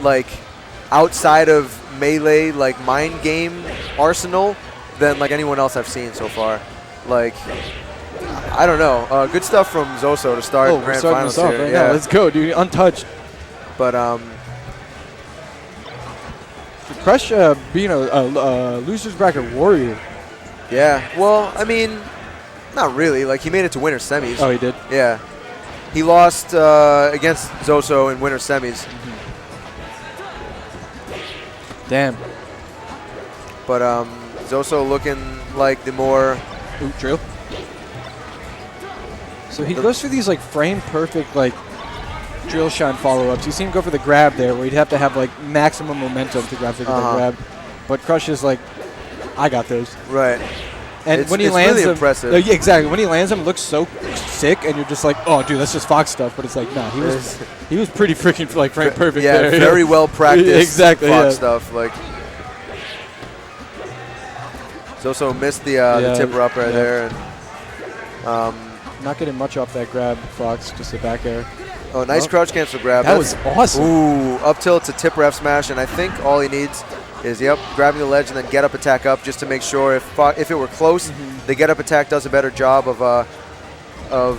like outside of melee like mind game arsenal than like anyone else I've seen so far. Like I don't know. Good stuff from Zoso to start grand finals here. Right now. Let's go, dude. Untouched. But Crush being a losers bracket warrior. yeah. Well, I mean, not really. Like he made it to winter semis. Oh, he did. Yeah. He lost against Zoso in winter semis. Damn. But Zoso looking like the more drill. So he goes through these like frame perfect like drill shine follow-ups. You see him go for the grab there where he'd have to have like maximum momentum to grab the grab. But Crush is like, I got those. Right. And when he lands really them, impressive. Yeah, exactly. When he lands them, it looks so sick, and you're just like, oh, dude, that's just Fox stuff. But it's like, nah, he was pretty freaking like frame perfect. Yeah, there. very well practiced. Exactly. Fox stuff. Like Zoso missed the tipper up right there, and not getting much off that grab, Fox. Just a back air. Oh, nice crouch cancel grab. That was awesome. Ooh, up tilt to tipper F smash, and I think all he needs is grabbing the ledge and then get up attack up just to make sure if it were close, the get up attack does a better job of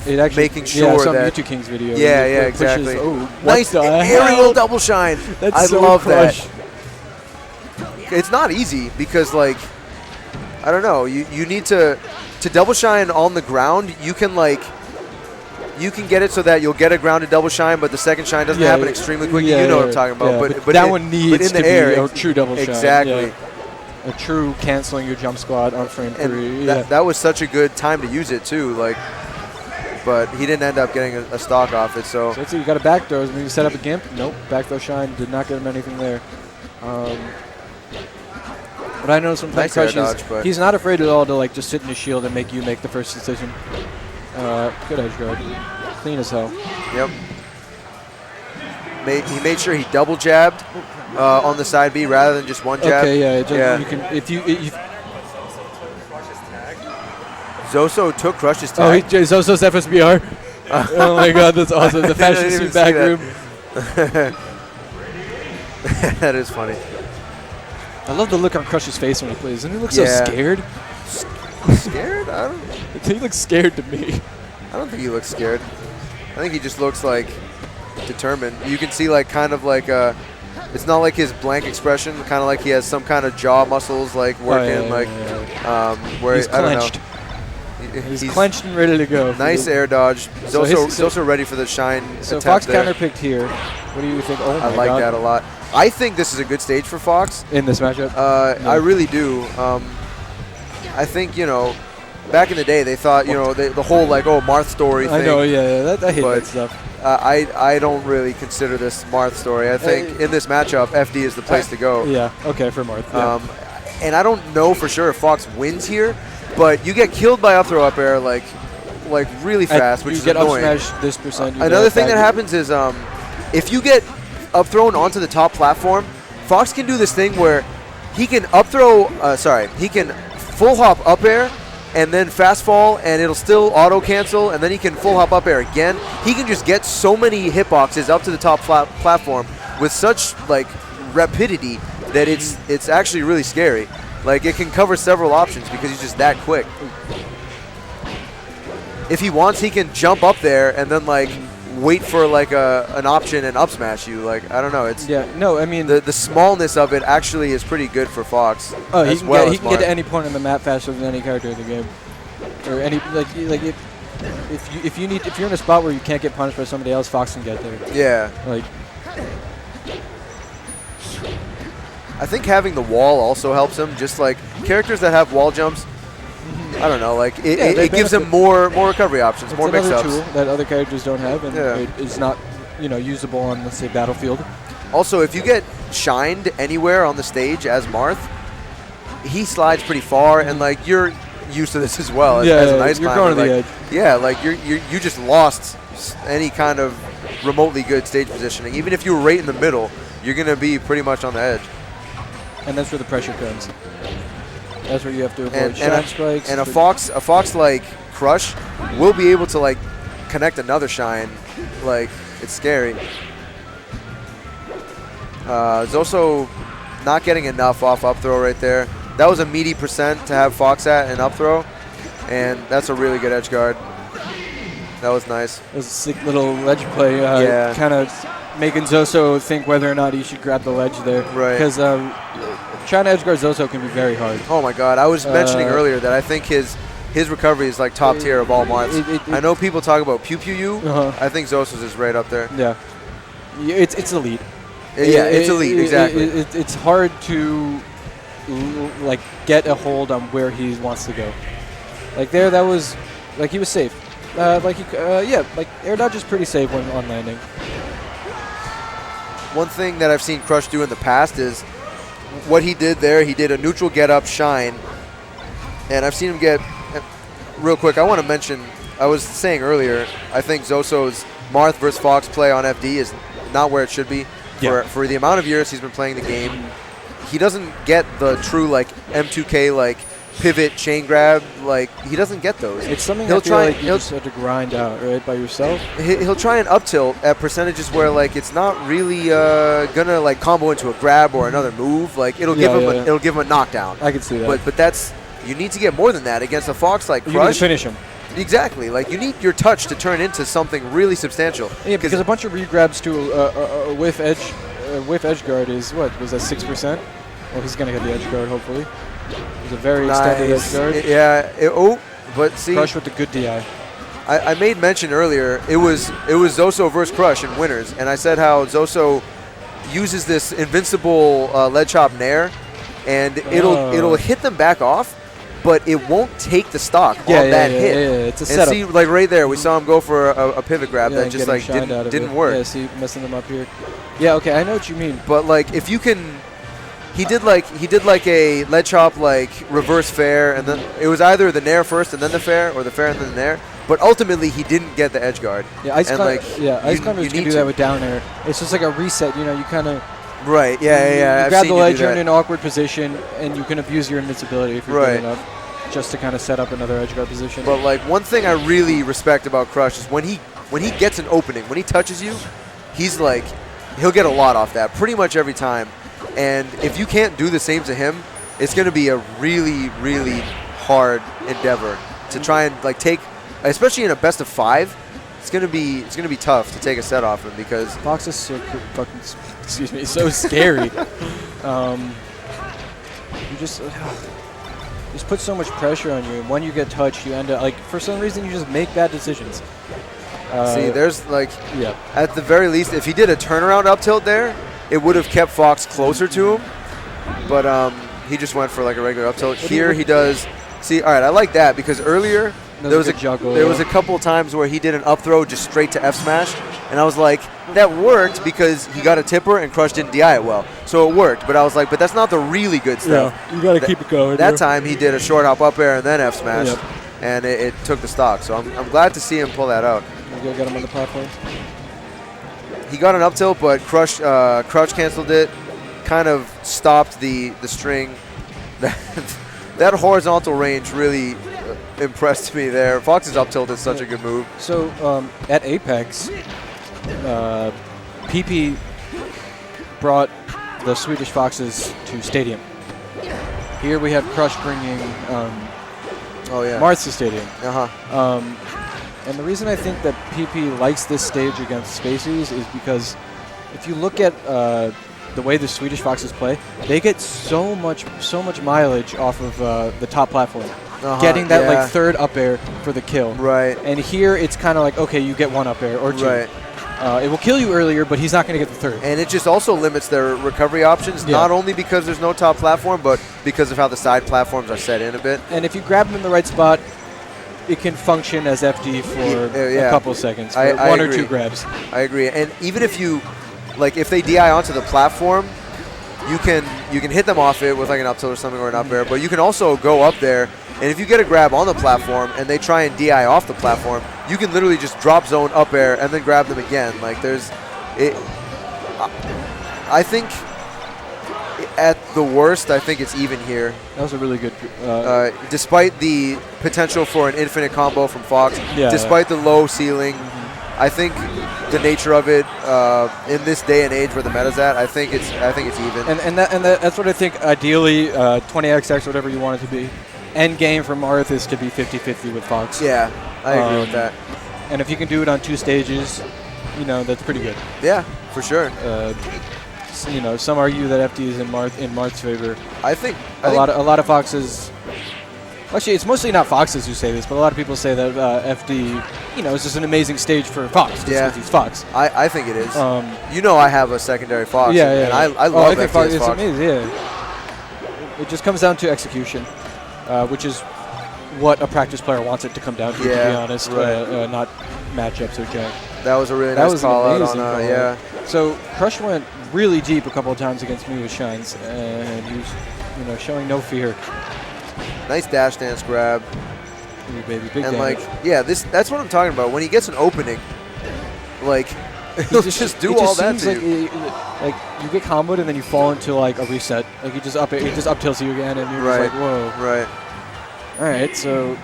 making sure that. YouTube King's video. Yeah, exactly. Nice aerial double shine. I love Crush. that. It's not easy because like I don't know. You need to double shine on the ground. You can get it so that you'll get a grounded double shine, but the second shine doesn't happen extremely quickly. You know what I'm talking about. But that one needs to be a true double shine. Exactly. A true canceling your jump squat on frame 3. That was such a good time to use it too. Like, but he didn't end up getting a stock off it. So that's it. You got a back throw. Maybe set up a gimp. Nope. Back throw shine did not get him anything there. But I know sometimes Crush he's not afraid at all to like just sit in his shield and make you make the first decision. Good edge guard. Clean as hell. Yep. He made sure he double jabbed on the side B rather than just one jab. Okay, yeah. You can if you Zoso took Crush's tag. Oh, Zoso's FSBR. Oh my God, that's awesome. The fashion suit back room. That is funny. I love the look on Crush's face when he plays. Doesn't he look so scared? Scared? I don't. He looks scared to me. I don't think he looks scared. I think he just looks like determined. You can see like kind of like it's not like his blank expression, kind of like he has some kind of jaw muscles like working where he's I don't know. He's clenched and ready to go. Nice air dodge. Zoso ready for the shine. So Fox counterpicked here. What do you think? Oh my God. I like that a lot. I think this is a good stage for Fox in this matchup. I really do. I think back in the day they thought the whole like Marth story thing. I know, yeah, I hate that stuff. I don't really consider this Marth story. I think in this matchup FD is the place to go. Yeah, okay, for Marth. Yeah. And I don't know for sure if Fox wins here, but you get killed by up throw up air like really fast, which is annoying. You get up smash this percent. Another thing that happens is if you get up thrown onto the top platform, Fox can do this thing where he can he can full hop up air and then fast fall and it'll still auto cancel and then he can full hop up air again. He can just get so many hitboxes up to the top platform with such like rapidity that it's actually really scary. Like it can cover several options because he's just that quick. If he wants, he can jump up there and then like wait for like an option and up smash you. Like I don't know. It's I mean the smallness of it actually is pretty good for Fox. Oh, he can get to any point on the map faster than any character in the game, or any if you're in a spot where you can't get punished by somebody else, Fox can get there. Yeah. Like I think having the wall also helps him. Just like characters that have wall jumps, I don't know, like it gives them more recovery options, more mix-ups. It's another tool that other characters don't have, and it is not usable on, let's say, Battlefield. Also, if you get shined anywhere on the stage as Marth, he slides pretty far, and like you're used to this as well. As an ice you're climber, going to the edge. Yeah, like you just lost any kind of remotely good stage positioning. Even if you were right in the middle, you're gonna be pretty much on the edge. And that's where the pressure comes. That's where you have to avoid shine spikes. And a fox like Crush will be able to like connect another shine. Like it's scary. Zoso not getting enough off up throw right there. That was a meaty percent to have Fox at an up throw, and that's a really good edge guard. That was nice. It was a sick little ledge play, Yeah. kind of making Zoso think whether or not he should grab the ledge there. Right. Because trying to edge guard Zoso can be very hard. Oh my God! I was mentioning earlier that I think his recovery is like top tier of all Marths. I know people talk about Pew Pew U. I think Zoso's is right up there. Yeah. It's elite. Yeah, it's elite, exactly. It's hard to like get a hold on where he wants to go. Like there, that was like he was safe. Like air dodge is pretty safe when on landing. One thing that I've seen Crush do in the past is what he did there. He did a neutral get up shine, and I've seen him get. Real quick, I want to mention. I was saying earlier, I think Zoso's Marth versus Fox play on FD is not where it should be. For the amount of years he's been playing the game, he doesn't get the true like M2K like pivot chain grab. Like he doesn't get those. It's something he'll try. Like you just have to grind out right by yourself. He'll try and up tilt at percentages where like it's not really gonna like combo into a grab or another move. Like it'll give him a knockdown. I can see that. But that's you need to get more than that against a Fox like Crush. You need to finish him. Exactly. Like you need your touch to turn into something really substantial. Yeah, because a bunch of regrabs to a whiff edge guard is what was that 6%? Well, he's gonna get the edge guard hopefully. It's a very extended edge guard. But see, Crush with the good DI. I made mention earlier. It was Zoso versus Crush in winners, and I said how Zoso uses this invincible lead chop nair, and it'll hit them back off. But it won't take the stock on that hit. Yeah, it's a setup. And see, like right there, we saw him go for a pivot grab that just like didn't work. Yeah, see, messing them up here. Yeah, okay, I know what you mean. But like, if you can, he did like a lead chop like reverse fair, and then it was either the nair first and then the fair, or the fair and then the nair. But ultimately, he didn't get the edge guard. Yeah, ice climbers can do that with down air. It's just like a reset. You know, you kind of. Right, yeah. You grab the ledge, you're in an awkward position, and you can abuse your invincibility if you're good enough, just to kind of set up another edge guard position. But like one thing I really respect about Crush is when he gets an opening, when he touches you, he's like, he'll get a lot off that pretty much every time. And if you can't do the same to him, it's going to be a really, really hard endeavor to try and like take, especially in a best of 5. It's gonna be tough to take a set off him because Fox is so fucking so scary. You just put so much pressure on you, and when you get touched, you end up like for some reason you just make bad decisions. See, there's like at the very least, if he did a turnaround up tilt there, it would have kept Fox closer to him. But he just went for like a regular up tilt. Here he does. See, all right, I like that because earlier. There was a couple of times where he did an up throw just straight to F smash, and I was like, that worked because he got a tipper and Crush didn't DI it well. So it worked, but I was like, but that's not the really good stuff. Yeah, you got to keep it going. That time he did a short hop up air and then F smash, and it took the stock. So I'm glad to see him pull that out. You go get him on the platform. He got an up tilt, but Crush canceled it, kind of stopped the string. That horizontal range really impressed me there. Fox's up tilt is such a good move. So at Apex, PP brought the Swedish Foxes to Stadium. Here we have Crush bringing Marth to Stadium. And the reason I think that PP likes this stage against Spaceys is because if you look at the way the Swedish Foxes play, they get so much mileage off of the top platform. Getting that like third up air for the kill. Right. And here it's kind of like, okay, you get one up air or two. Right. It will kill you earlier, but he's not going to get the third. And it just also limits their recovery options, not only because there's no top platform, but because of how the side platforms are set in a bit. And if you grab him in the right spot, it can function as FD for a couple seconds, for one or two grabs. I agree. And even if you, like if they DI onto the platform, you can hit them off it with like an up tilt or something or an up air, but you can also go up there. And if you get a grab on the platform and they try and DI off the platform, you can literally just drop zone up air and then grab them again. Like there's, I think at the worst, I think it's even here. That was a really good. Despite the potential for an infinite combo from Fox, despite the low ceiling, I think the nature of it in this day and age where the meta's at, I think it's even. And that's what I think. Ideally, 20XX, whatever you want it to be. End game for Marth is to be 50-50 with Fox. Yeah, I agree with that. And if you can do it on 2 stages, that's pretty good. Yeah, for sure. Some argue that FD is in Marth's favor. I think a lot of Foxes. Actually, it's mostly not Foxes who say this, but a lot of people say that FD, is just an amazing stage for Fox. Just because he's Fox. I think it is. I have a secondary Fox. Yeah, and I love FD as it's Fox. amazing. Yeah. It just comes down to execution, which is what a practice player wants it to come down to. Yeah, to be honest, right. Not matchups or jack. That was a really nice call out on yeah. So Crush went really deep a couple of times against me with Shines, and he was, showing no fear. Nice dash dance grab. Ooh, baby, big and damage. That's what I'm talking about. When he gets an opening, he'll just do all that to you. Like you get comboed and then you fall into like a reset. Like he just up tilts you again, and you're just like, whoa. Right. All right, so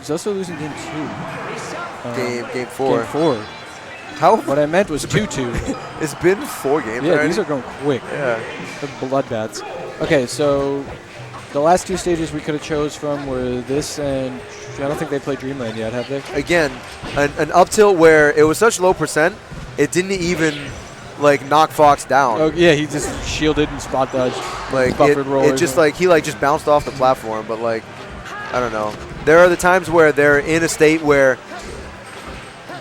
Zoso losing game 2. Game 4. Game 4. What I meant was 2-2. It's been 4 games Yeah, already? these are going quick. Yeah. The bloodbaths. Okay, so the last 2 stages we could have chose from were this and I don't think they played Dreamland yet, have they? Again, an up tilt where it was such low percent, it didn't even knock Fox down. Oh yeah, he just shielded and spot dodged. It just he just bounced off the platform, but I don't know. There are the times where they're in a state where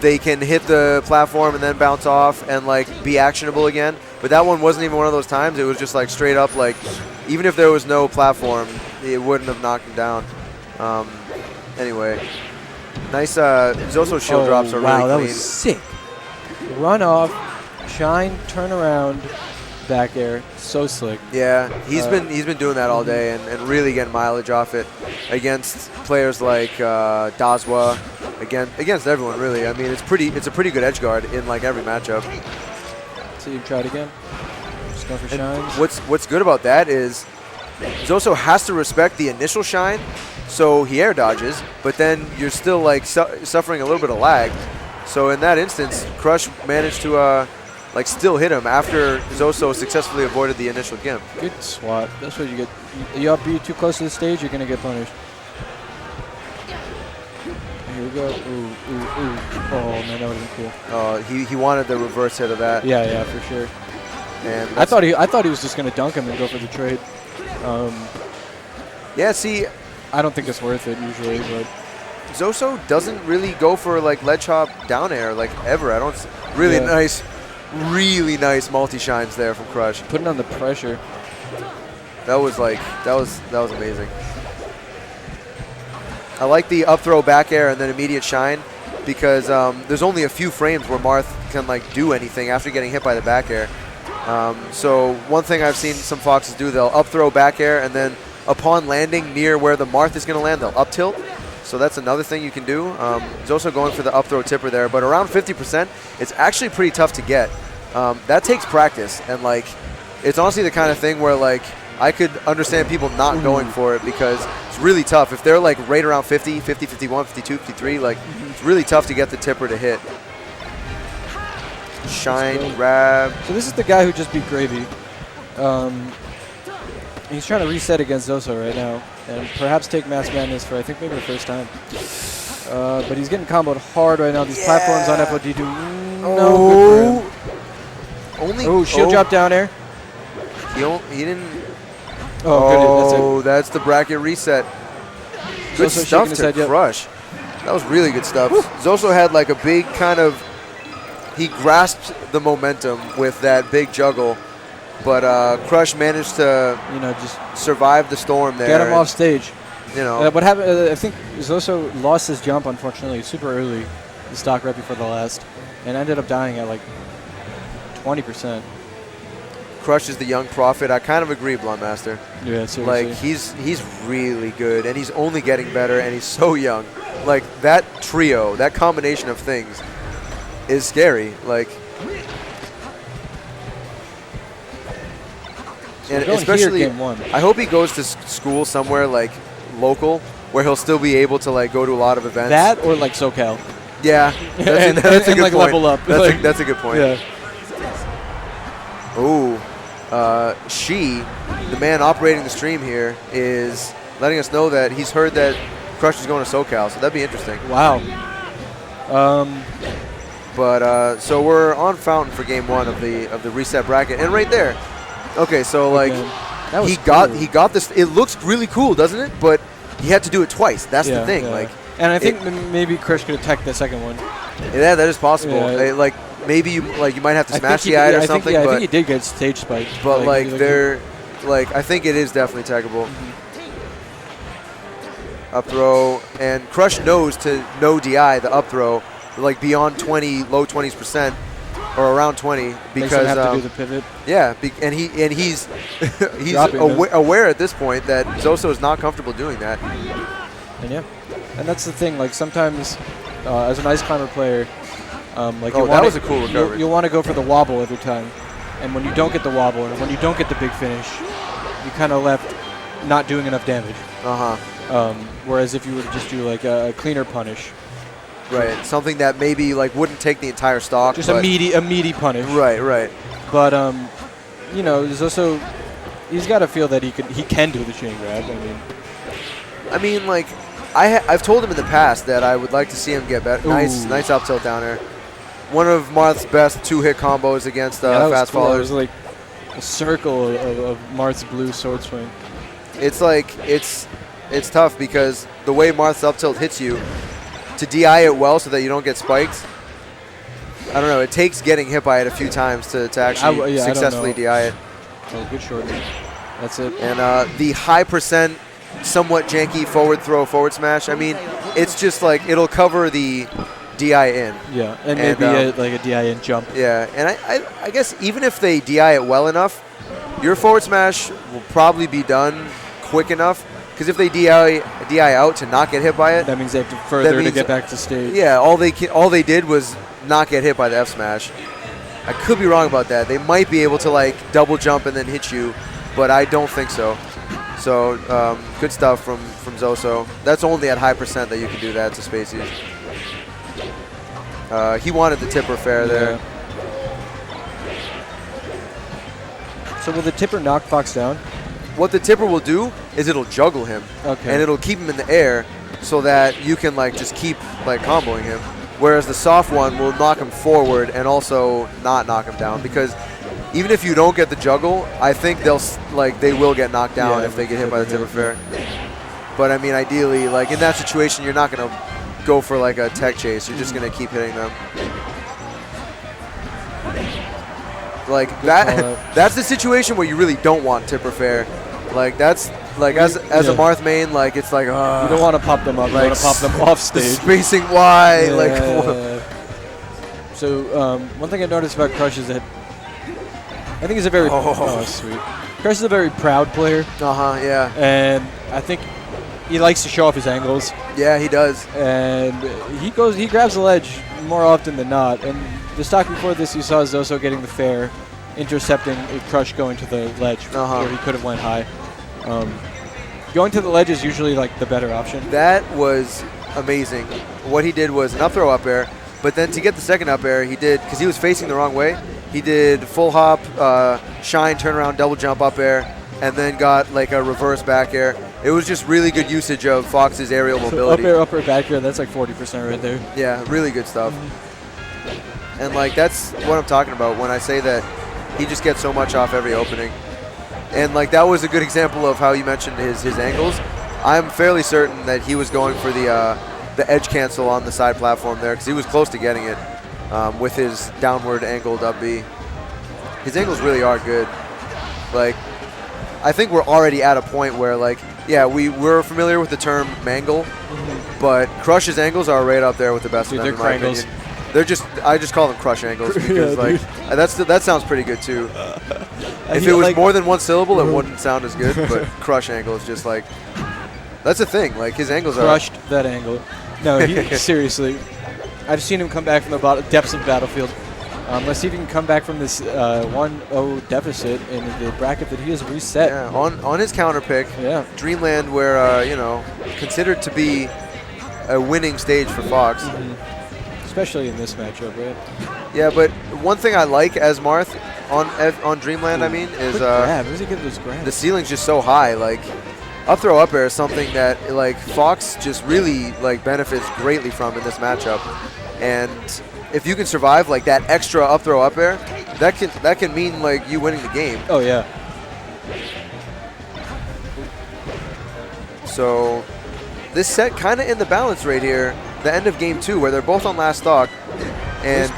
they can hit the platform and then bounce off and be actionable again. But that one wasn't even one of those times. It was just straight up even if there was no platform, it wouldn't have knocked him down. Anyway, nice Zoso shield drops are really clean. Wow, that was sick. Run off, shine, turn around, back air, so slick. Yeah, he's been doing that all day and really getting mileage off it against players like Dazwa, against everyone really. I mean, it's a pretty good edge guard in every matchup. So you try it again. Just go for shines. What's good about that is Zoso has to respect the initial shine, so he air dodges, but then you're still suffering a little bit of lag. So in that instance, Crush managed to still hit him after Zoso successfully avoided the initial gimp. Good swat. That's what you get. You up too close to the stage, you're gonna get punished. Here we go. Ooh. Oh man, that would have been cool. He wanted the reverse hit of that. Yeah, for sure. And I thought he was just gonna dunk him and go for the trade. Yeah, see, I don't think it's worth it usually, but Zoso doesn't really go for ledge hop down air ever. I don't. Really nice multi shines there from Crush. Putting on the pressure. That was amazing. I like the up throw back air and then immediate shine because there's only a few frames where Marth can do anything after getting hit by the back air. So one thing I've seen some Foxes do, they'll up throw back air and then upon landing near where the Marth is going to land, they'll up tilt. So that's another thing you can do. Zoso going for the up throw tipper there, but around 50%, it's actually pretty tough to get. That takes practice, and it's honestly the kind of thing where I could understand people not going for it because it's really tough. If they're right around 50, 50, 51, 52, 53, it's really tough to get the tipper to hit. Shine, grab. So this is the guy who just beat Gravy. He's trying to reset against Zoso right now and perhaps take Mass Madness for I think maybe the first time. But he's getting comboed hard right now. These platforms on FOD do no good for him. Oh, shield drop down air. He didn't. Oh, that's the bracket reset. Good Zoso stuff to head, Crush. That was really good stuff. Zoso had a big kind of. He grasped the momentum with that big juggle, but Crush managed to just survive the storm there. Get him off stage. What happened? I think Zoso lost his jump unfortunately super early, the stock right before the last, and ended up dying at 20%. Crush is the young prophet. I kind of agree, Blonde Master. Yeah, seriously. He's really good, and he's only getting better, and he's so young. That trio, that combination of things, is scary. And especially, game 1. I hope he goes to school somewhere local, where he'll still be able to go to a lot of events. That or SoCal. Yeah, that's a good like point. level up. That's a good point. Yeah. Ooh, the man operating the stream here, is letting us know that he's heard that Crush is going to SoCal, so that'd be interesting. Wow. But so we're on Fountain for game 1 of the reset bracket, and right there. Okay, so like That was he cool. got this. It looks really cool, doesn't it? But he had to do it twice. That's the thing. Yeah. Like, and I think maybe Crush could attack the second one. yeah, that is possible. Yeah. Like maybe you might have to smash the eye or something. I but think he did get stage spike. But I think it is definitely taggable. Up throw, and Crush knows to no DI the up throw, like beyond 20, low 20%, or around 20, because Makes him have to do the pivot. Yeah, and he's Dropping aware at this point that Zoso is not comfortable doing that. And and that's the thing. Like sometimes, as an ice climber player, that was a cool recovery. You'll want to go for the wobble every time, and when you don't get the wobble, or when you don't get the big finish, you kind of left not doing enough damage. Whereas if you were to just do like a cleaner punish, right, something that maybe like wouldn't take the entire stock, just a meaty punish. Right. But Zoso, he's got to feel that he can do the chain grab. I mean, like I've told him in the past that I would like to see him get better. Nice up tilt downer. One of Marth's best 2-hit combos against fast cool. fallers. It was like a circle of Marth's blue sword swing. It's like it's tough because the way Marth's up tilt hits you, to DI it well so that you don't get spiked, I don't know. It takes getting hit by it a few times to actually successfully DI it. Oh, good short. That's it. And the high percent, somewhat janky forward throw, forward smash. I mean, it's just like it'll cover the DI in. Yeah, and maybe like a DI in jump. Yeah, and I guess even if they DI it well enough, your forward smash will probably be done quick enough. Because if they DI out to not get hit by it, that means they have to further to get back to stage. Yeah, all they did was not get hit by the F smash. I could be wrong about that. They might be able to like double jump and then hit you, but I don't think so. So good stuff from Zoso. That's only at high percent that you can do that to Spaceys. He wanted the tipper fair there. So will the tipper knock Fox down? What the tipper will do is it'll juggle him, and it'll keep him in the air so that you can like just keep like comboing him. Whereas the soft one will knock him forward and also not knock him down, because even if you don't get the juggle, I think they will get knocked down if they get hit by the tipper fair. But I mean, ideally, like in that situation, you're not gonna go for like a tech chase. You're just gonna keep hitting them. Like that's the situation where you really don't want tipper fair. Like that's like as a Marth main, like it's like you don't want to pop them up. You want to pop them off stage. Spacing wide. So one thing I noticed about Crush is that I think he's a very sweet. Crush is a very proud player. Yeah. And I think he likes to show off his angles. Yeah, he does. And he grabs the ledge more often than not. And the stock before this, you saw Zoso getting the fair, intercepting a Crush going to the ledge where he could have went high. Going to the ledge is usually like the better option. That was amazing. What he did was an up throw up air, but then to get the second up air, he did, because he was facing the wrong way, he did full hop, shine, turnaround, double jump up air, and then got like a reverse back air. It was just really good usage of Fox's aerial mobility. Up air, back air, that's like 40% right there. Yeah, really good stuff. And like that's what I'm talking about when I say that he just gets so much off every opening. And like that was a good example of how you mentioned his angles. I'm fairly certain that he was going for the edge cancel on the side platform there, because he was close to getting it with his downward angled up B. His angles really are good. Like, I think we're already at a point where, like, yeah, we're familiar with the term mangle, but Crush's angles are right up there with the best of them, in my opinion. They're I just call them Crush angles because that sounds pretty good too. If it was more than one syllable, it wouldn't sound as good. But Crush angle is just like, that's the thing. Like his angles crushed that angle. No, seriously, I've seen him come back from the depths of Battlefield. Let's see if he can come back from this 1-0 deficit in the bracket that he has reset. Yeah, on his counter pick. Yeah, Dreamland, where considered to be a winning stage for Fox. especially in this matchup, right? Yeah, but one thing I like as Marth on Dreamland, I mean, is Quick grab. Where does he get those grabs? the ceiling's just so high. Like, up throw up air is something that like Fox just really like benefits greatly from in this matchup. And if you can survive like that extra up throw up air, that can mean like you winning the game. Oh yeah. So this set kind of in the balance right here, the end of game 2, where they're both on last stock. And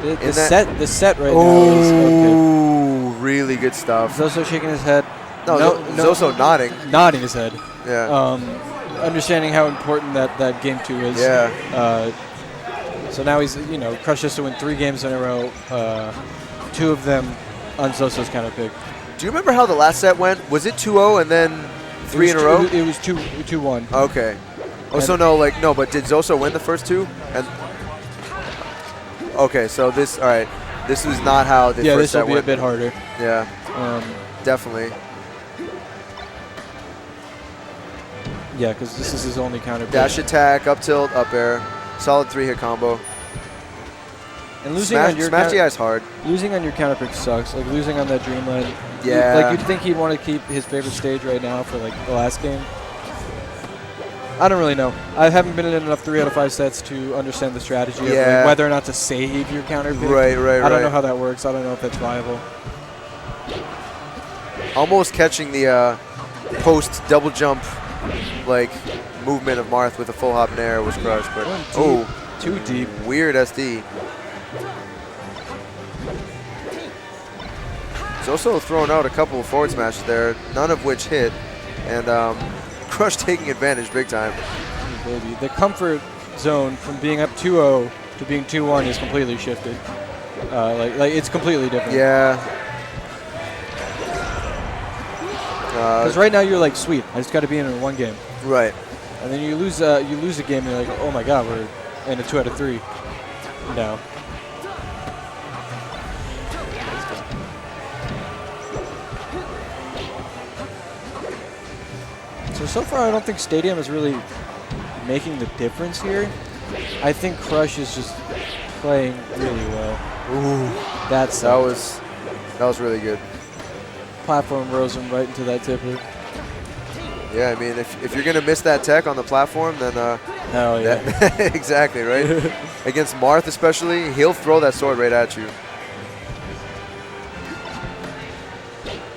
the set right now is okay. Really good stuff. Zoso shaking his head. No, Zoso nodding. Nodding his head. Yeah. Understanding how important that game 2 is. Yeah. So now he's, Crush has to win 3 games in a row, 2 of them on Zoso's counter pick. Do you remember how the last set went? Was it 2-0 and then 3 in a row? It was 2-1. Okay. Oh, so no, but did Zoso win the first 2? And okay, so this, all right, this was not how the first set went. Yeah, this will be a bit harder. Yeah. Definitely. Yeah, because this is his only counter pick. Dash attack, up tilt, up air, solid 3-hit combo. And losing on your smash DI is hard. Losing on your counter pick sucks. Like losing on that Dreamland. Yeah. Like you'd think he'd want to keep his favorite stage right now for like the last game. I don't really know. I haven't been in enough 3 out of 5 sets to understand the strategy of like whether or not to save your counter pick. Right. I don't know how that works. I don't know if that's viable. Almost catching the post double jump like movement of Marth with a full hop and air was crushed, but too deep. Weird SD. Zoso throwing out a couple of forward smashes there, none of which hit, and Crush taking advantage big time. Baby, the comfort zone from being up 2-0 to being 2-1 is completely shifted. Like it's completely different. Yeah. Because right now you're like, sweet, I just got to be in 1 game. Right. And then you lose a game, and you're like, oh my god, we're in a 2 out of 3 now. So far, I don't think Stadium is really making the difference here. I think Crush is just playing really well. Ooh, that was really good. Platform rose him right into that tipper. Yeah, I mean, if you're gonna miss that tech on the platform, then hell yeah, exactly right. Against Marth especially, he'll throw that sword right at you.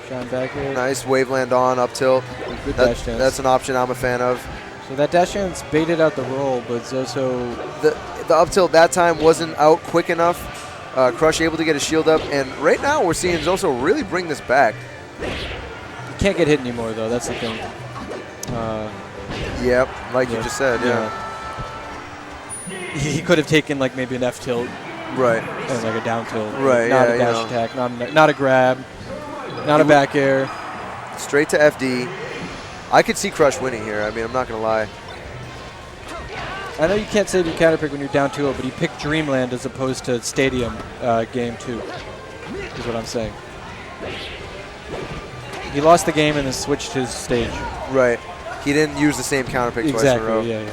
Shine back here. Nice wave land on up tilt. Good dash dance. That's an option I'm a fan of. So that dash dance baited out the roll, but Zoso the up tilt that time wasn't out quick enough. Crush able to get his shield up, and right now we're seeing Zoso really bring this back. You can't get hit anymore though. That's the thing. Yep, like you just said. Yeah. He could have taken like maybe an F tilt. Right. And like a down tilt. Right. Not a dash attack. Not a grab. Not a back air. Straight to FD. I could see Crush winning here. I mean, I'm not going to lie. I know you can't save your counter pick when you're down 2-0, but he picked Dreamland as opposed to Stadium game 2, is what I'm saying. He lost the game and then switched his stage. Right. He didn't use the same counter pick twice in a row. Yeah.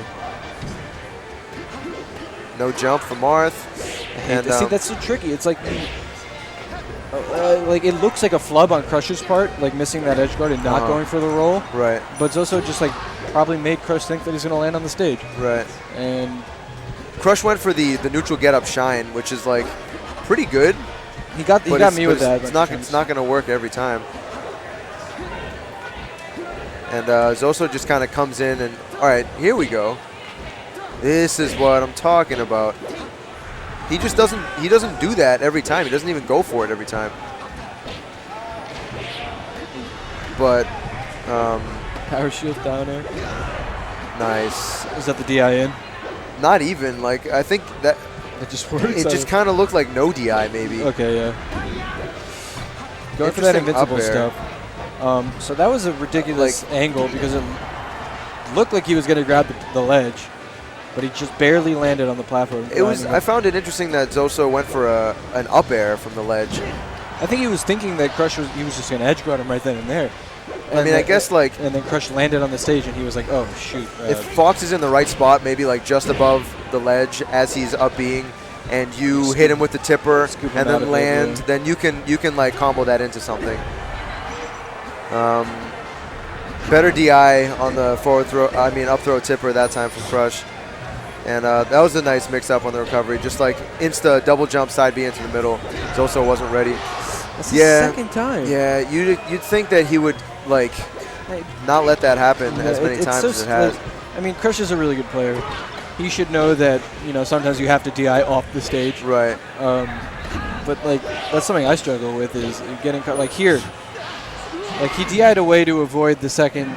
No jump from Marth. And see, that's so tricky. It's like it looks like a flub on Crush's part, like missing that edge guard and not going for the roll. Right. But Zoso just like probably made Crush think that he's going to land on the stage. Right. And Crush went for the neutral get up shine, which is like pretty good. He got me with that. It's not going to work every time. And Zoso just kind of comes in and, all right, here we go. This is what I'm talking about. He just doesn't do that every time. He doesn't even go for it every time. But power shield down air. Nice. Is that the DI in? Not even. Like, I think that it just works. It just kind of looked like no DI maybe. Okay, yeah. Going for that invincible stuff. So that was a ridiculous angle because it looked like he was going to grab the ledge, but he just barely landed on the platform. I found it interesting that Zoso went for an up air from the ledge. I think he was thinking that Crush was just going to edge guard him right then and there. I mean, I guess like and then Crush landed on the stage, and he was like, "Oh shoot!" If Fox is in the right spot, maybe like just above the ledge as he's up being, and you hit him with the tipper and then land, then you can like combo that into something. Better DI on the forward throw. I mean, up throw tipper that time from Crush, and that was a nice mix-up on the recovery. Just like insta double jump side B into the middle. Zoso wasn't ready. That's the second time. Yeah, you'd think that he would like not let that happen as many times as it has. Like, I mean, Crush is a really good player. He should know that sometimes you have to DI off the stage. Right. But like that's something I struggle with is getting like here. Like he DI'd away to avoid the second.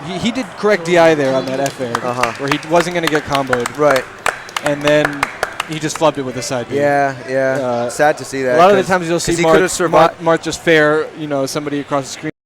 He did correct DI there on that F air where he wasn't going to get comboed. Right. And then he just flubbed it with a side B. Yeah. Sad to see that. A lot of the times you'll see Marth just fair, somebody across the screen.